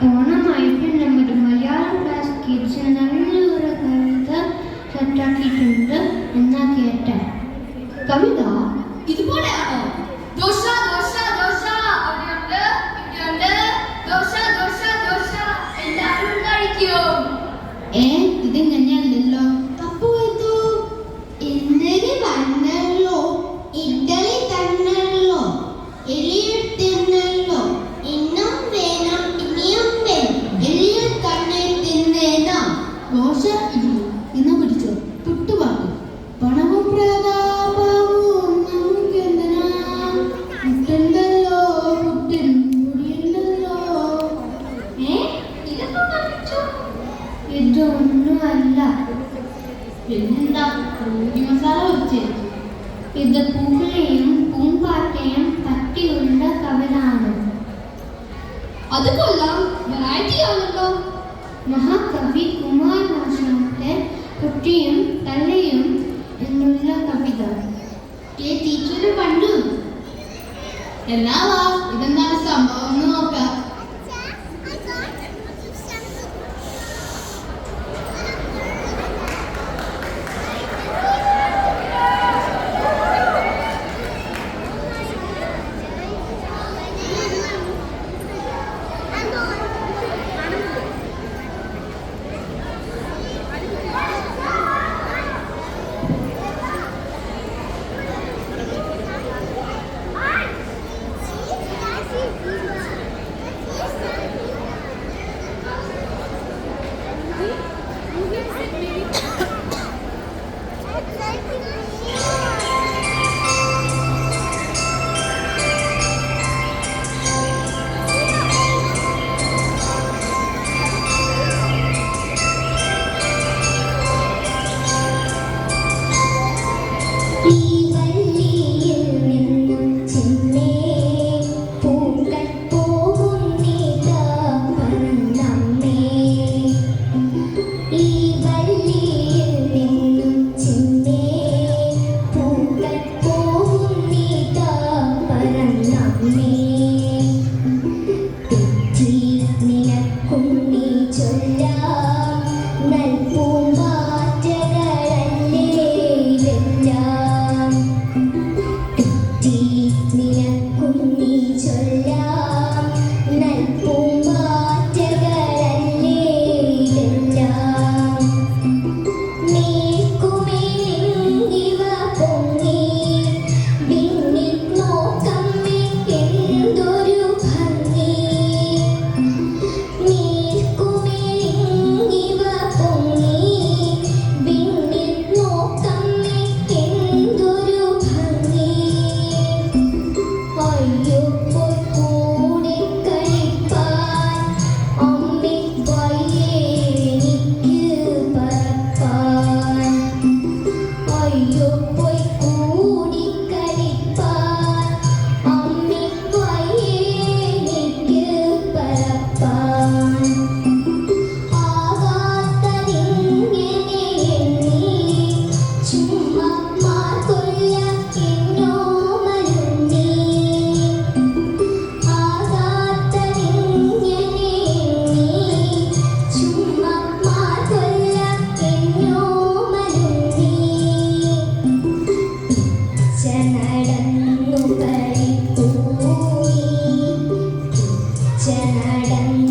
ഓണമായിട്ട് നമ്മുടെ Malayalam class kids നല്ലൊരു കവിത സെറ്റാക്കിയിട്ടുണ്ട് എന്നാ കേട്ടെ. കവിത ഇതുപോലെയാണോ? ദോശ ദോശ ദോശ അവിടെയുണ്ട്, ഇവിടെയുണ്ട്, ദോശ ദോശ ദോശ എല്ലാവരും കഴിക്കോ? ഇതിങ്ങനെയല്ലല്ലോ. അപ്പോ ഇത് ഇന്നലെ വന്നല്ലോ, ഇഡലി തന്നല്ലോ, എലിയിട്ടിരുന്നല്ലോ, ഇന്നും വേണം ഇനിയും വേണം, എലിയ തന്നെ തിന്നേനാ. ദോശ ഇന്ന് പിടിച്ചോ, പുട്ടുപാട്ട് പണവും പ്രതാപവും നമുക്കെന്തിനാ, പുട്ടുണ്ടല്ലോ പുട്ടിൻ പൊടിയുണ്ടല്ലോ. ഇതൊക്കെ പഠിച്ചോ? ഇതൊന്നുമല്ല. പിന്നെന്താ? പൂരി മസാല വെച്ച്. ഇത് പൂക്കളെയും പൂമ്പാറ്റയും പറ്റിയുള്ള കവിതാണ്. അത് കൊള്ളാം, വെറൈറ്റി ആണല്ലോ. മഹാകവി കുമാരനാശാന്റെ കുട്ടിയും തള്ളയും എന്നുള്ള കവിത. ടീച്ചർ കണ്ടു. എന്നാ വാ, ഇതെന്താണ് സംഭവം എന്ന് നോക്കാം. നടന്നു കളിപ്പോയി, നടന്നു